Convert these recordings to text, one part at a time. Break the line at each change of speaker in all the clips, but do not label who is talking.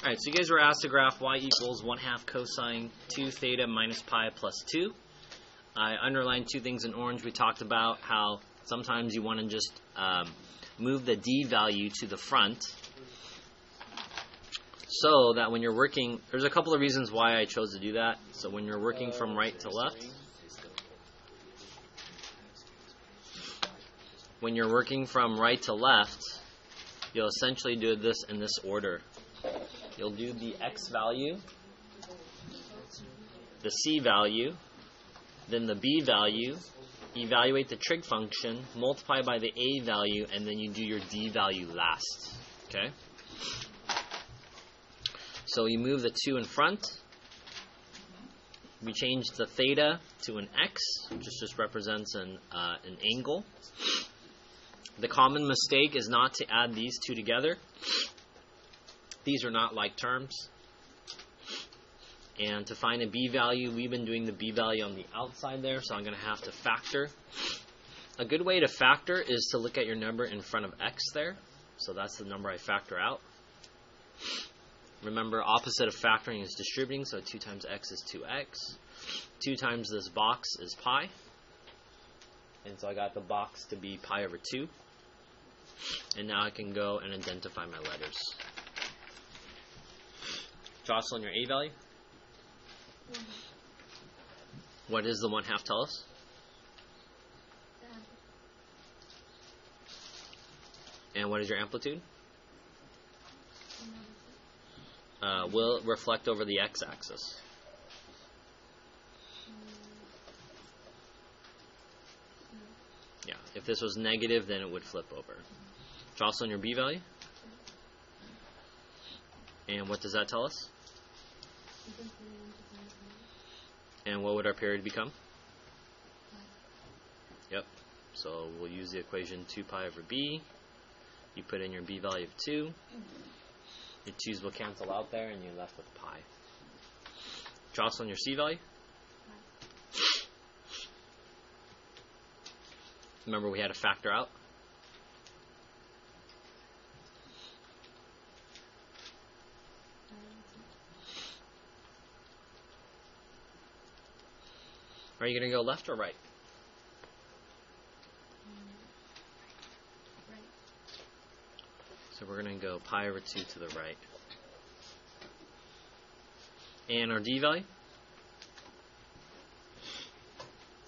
Alright, so you guys were asked to graph y equals 1/2 cosine 2 theta minus pi plus 2. I underlined two things in orange. We talked about how sometimes you want to just move the d value to the front so that when you're working, there's a couple of reasons why I chose to do that. So when you're working from right to left, you'll essentially do this in this order. You'll do the x value, the c value, then the b value, evaluate the trig function, multiply by the a value, and then you do your d value last. Okay? So you move the 2 in front. We change the theta to an x, which just represents an angle. The common mistake is not to add these two together. These are not like terms. And to find a b value, we've been doing the b value on the outside there, so I'm going to have to factor. A good way to factor is to look at your number in front of x there. So that's the number I factor out. Remember, opposite of factoring is distributing, so 2 times x is 2x. 2 times this box is pi. And so I got the box to be pi over 2. And now I can go and identify my letters. Jocelyn, your a value? What does the 1/2 tell us? And what is your amplitude? Will reflect over the x-axis. Yeah, if this was negative, then it would flip over. Jocelyn, your b value? And what does that tell us? And what would our period become? Yep. So we'll use the equation 2 pi over b. You put in your b value of 2. Your 2's will cancel out there, and you're left with pi. Jocelyn, your c value? Remember we had to factor out? Are you going to go left or right?
Right.
So we're going to go pi over 2 to the right. And our d value?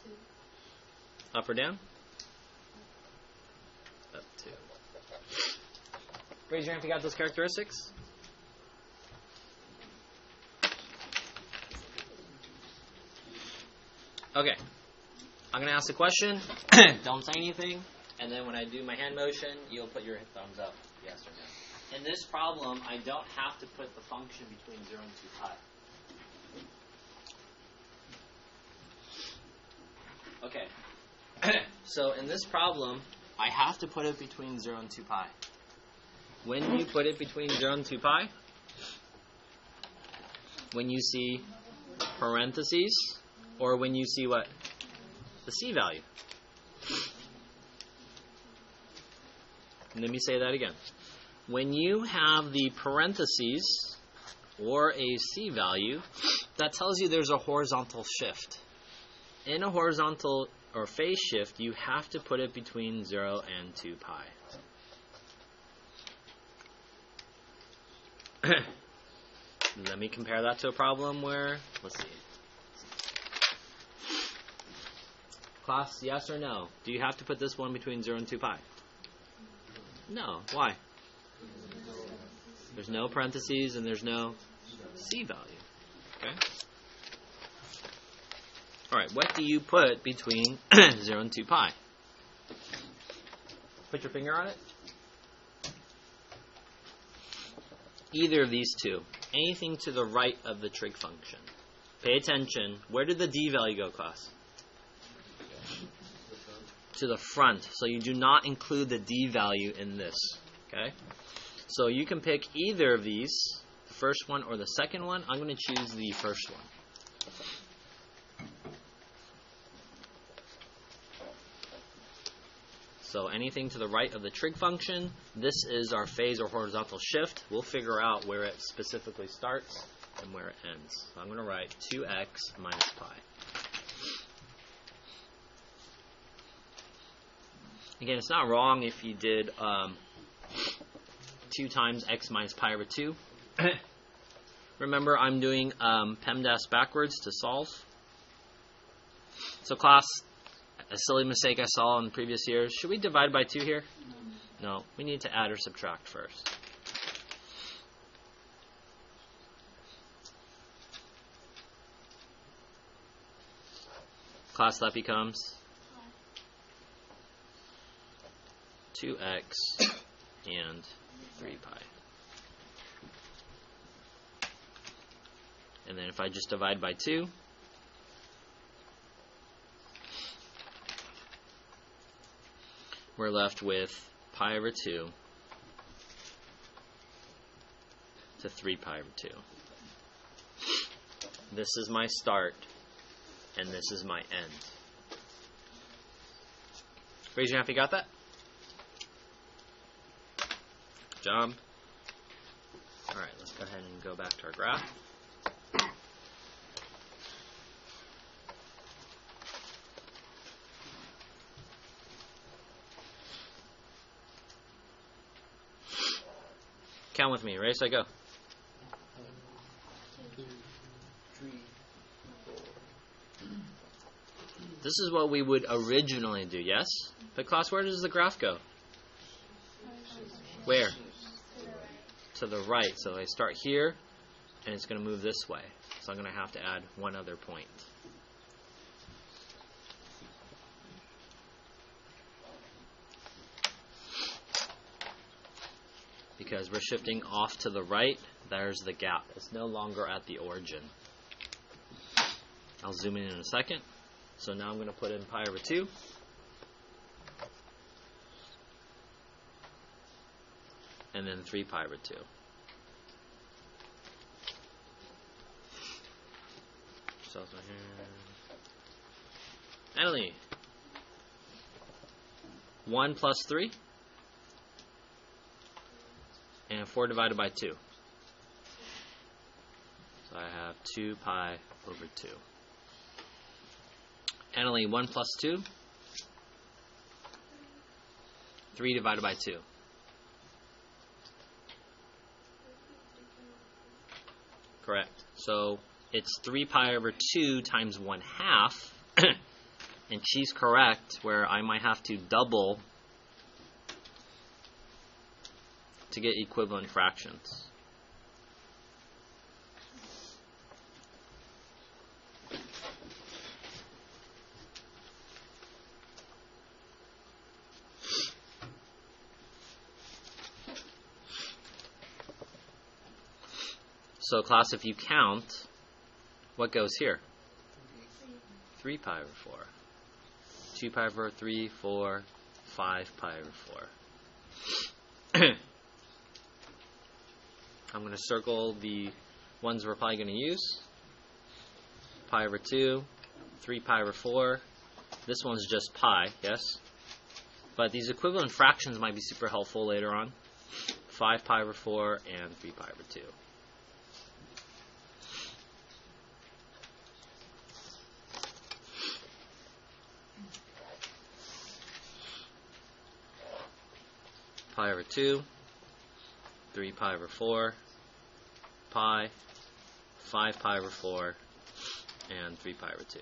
2.
Up or down? Up 2. Raise your hand if you got those characteristics. Okay, I'm going to ask a question. Don't say anything. And then when I do my hand motion, you'll put your thumbs up, yes or no. In this problem, I don't have to put the function between 0 and 2 pi. Okay, so in this problem, I have to put it between 0 and 2 pi. When you put it between 0 and 2 pi, when you see parentheses, or when you see what? The c value. Let me say that again. When you have the parentheses or a c value, that tells you there's a horizontal shift. In a horizontal or phase shift, you have to put it between 0 and 2 pi. Let me compare that to a problem where, let's see. Class, yes or no? Do you have to put this one between 0 and 2 pi? No. Why? There's no parentheses and there's no c value. Okay? Alright, what do you put between 0 and 2 pi? Put your finger on it. Either of these two. Anything to the right of the trig function. Pay attention. Where did the d value go, class? To the front. So you do not include the d value in this. Okay? So you can pick either of these, the first one or the second one. I'm going to choose the first one. So anything to the right of the trig function, this is our phase or horizontal shift. We'll figure out where it specifically starts and where it ends. So I'm going to write 2x minus pi. Again, it's not wrong if you did 2 times x minus pi over 2. Remember, I'm doing PEMDAS backwards to solve. So class, a silly mistake I saw in previous years. Should we divide by 2 here? No, we need to add or subtract first. Class, that becomes 2x and 3 pi. And then if I just divide by 2, we're left with pi over 2 to 3 pi over 2. This is my start, and this is my end. Raise your hand if you got that. Good job. Alright, let's go ahead and go back to our graph. Count with me. Ready, set, go.
2, 3, 4.
This is what we would originally do, yes? But class, where does the graph go? Where? To the right. So I start here, and it's going to move this way. So I'm going to have to add one other point. Because we're shifting off to the right, there's the gap. It's no longer at the origin. I'll zoom in a second. So now I'm going to put in pi over 2. And then 3 pi over 2. So Natalie, 1 plus 3? And 4 divided by 2. So I have 2 pi over 2. Annalie, 1 plus 2? 3 divided by 2. Correct. So it's 3 pi over 2 times 1/2. And she's correct, where I might have to double to get equivalent fractions. So class, if you count, what goes here? 3 pi over 4. 2 pi over 3, 4, 5 pi over 4. I'm going to circle the ones we're probably going to use. Pi over 2, 3 pi over 4. This one's just pi, yes? But these equivalent fractions might be super helpful later on. 5 pi over 4 and 3 pi over 2. Pi over 2, 3 pi over 4, pi, 5 pi over 4, and 3 pi over 2.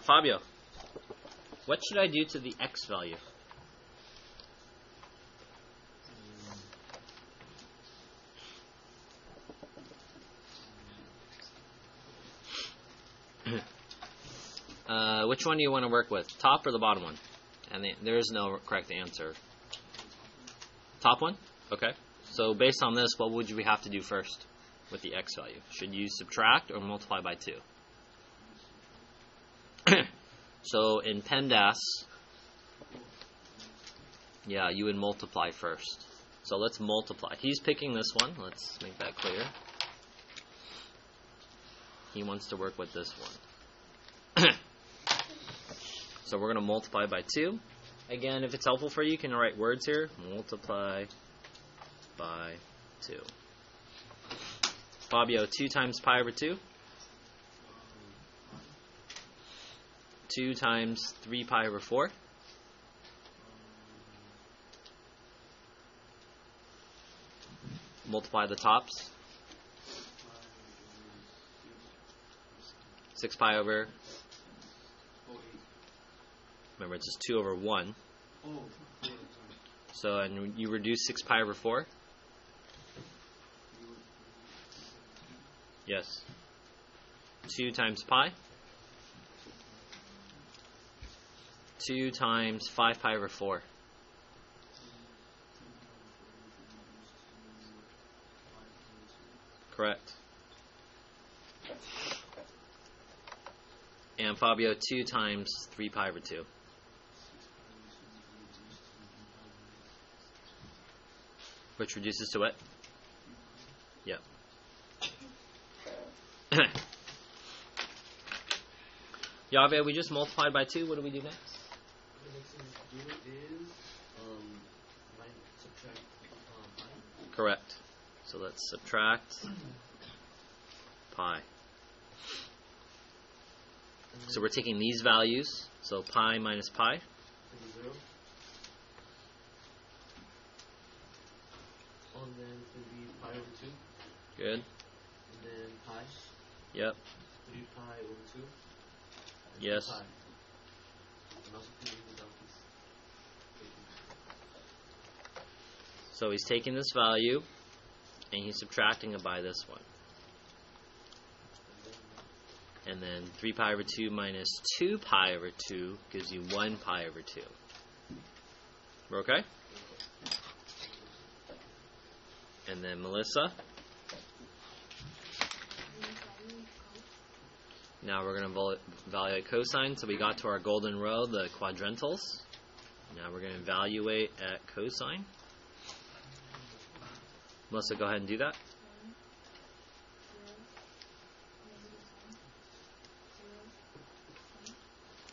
Fabio, what should I do to the x value? Which one do you want to work with? Top or the bottom one? And there is no correct answer. Top one? Okay. So based on this, what would we have to do first with the x value? Should you subtract or multiply by 2? So in PEMDAS, yeah, you would multiply first. So let's multiply. He's picking this one. Let's make that clear. he wants to work with this one. So we're going to multiply by 2. Again, if it's helpful for you, you can write words here. Multiply by 2. Fabio, 2 times pi over 2. 2 times 3 pi over 4. Multiply the tops. 6 pi over. Remember, it's just 2 over 1. So, and you reduce 6 pi over 4? Yes. 2 times pi. 2 times 5 pi over 4. Correct. And Fabio, 2 times 3 pi over 2. Which reduces to what? Yep. Yahweh, we just multiplied by 2. What do we do next?
The next thing to do is subtract pi.
Correct. So let's subtract pi. So we're taking these values. So pi minus pi.
0. And then it's going to be pi over 2.
Good.
And then pi.
Yep.
3 pi over 2. And
Yes.
2 pi. And also creating the donkeys.
So he's taking this value and he's subtracting it by this one. And then 3 pi over 2 minus 2 pi over 2 gives you 1 pi over 2. We're okay? And then Melissa. Now we're going to evaluate cosine. So we got to our golden row, the quadrantals. Now we're going to evaluate at cosine. Melissa, go ahead and do that.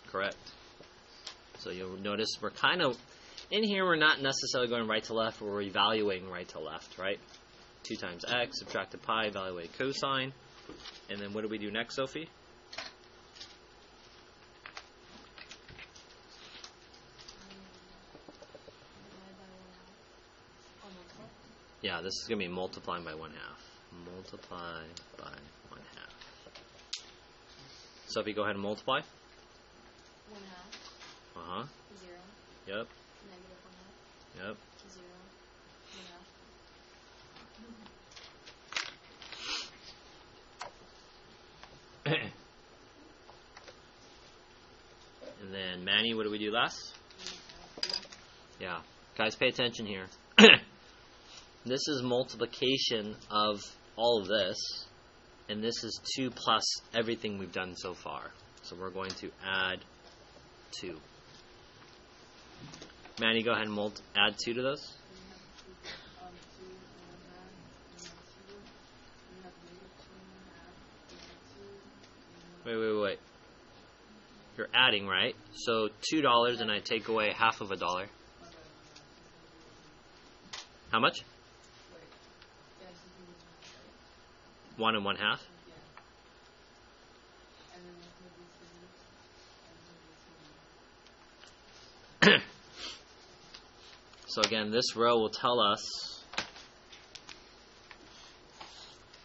Correct. So you'll notice we're kind of, in here we're not necessarily going right to left, we're evaluating right to left, right? 2 times x, subtracted pi, evaluate cosine. And then what do we do next, Sophie? Yeah, this is going to be multiplying by 1/2. Multiply by 1/2. Sophie, go ahead and multiply.
1/2.
Uh-huh.
0.
Yep.
Negative 1/2.
Yep.
0. 1/2.
And then Manny, what do we do last? Yeah. Guys, pay attention here. This is multiplication of all of this, and this is 2 plus everything we've done so far. So we're going to add 2. Manny, go ahead and add 2 to those. Wait. You're adding, right? So $2, and I take away half of $1. How much? 1 and 1/2. So again, this row will tell us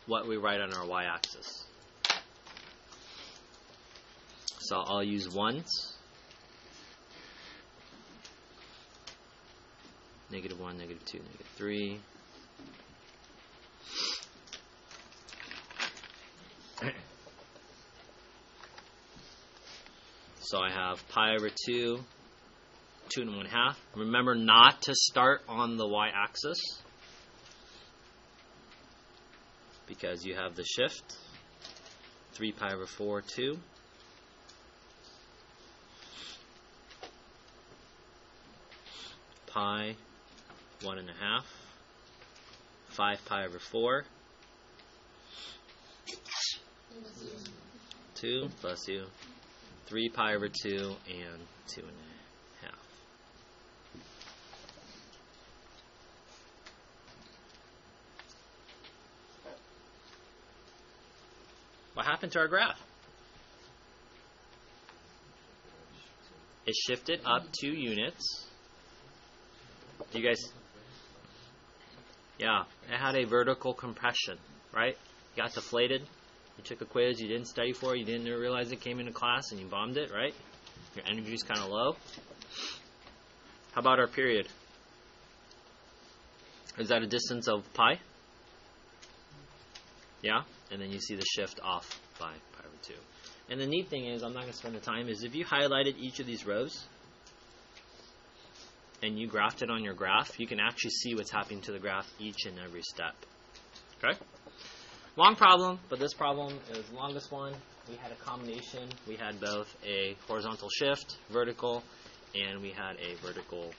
what we write on our y-axis. So I'll use ones. -1, -2, -3. So I have pi over 2, 2 and 1/2. Remember not to start on the y-axis because you have the shift. 3 pi over 4, 2. Pi, 1.5. 5 pi over 4. 2, bless you, 3 pi over 2, and 2 1/2. What happened to our graph? It shifted up 2 units. You guys, yeah, it had a vertical compression, right? You got deflated. You took a quiz you didn't study for, you didn't realize it came into class, and you bombed it, right? Your energy's kind of low. How about our period? Is that a distance of pi? Yeah? And then you see the shift off by pi over 2. And the neat thing is, I'm not going to spend the time, is if you highlighted each of these rows and you graphed it on your graph, you can actually see what's happening to the graph each and every step. Okay? Long problem, but this problem is the longest one. We had a combination. We had both a horizontal shift, vertical, and we had a vertical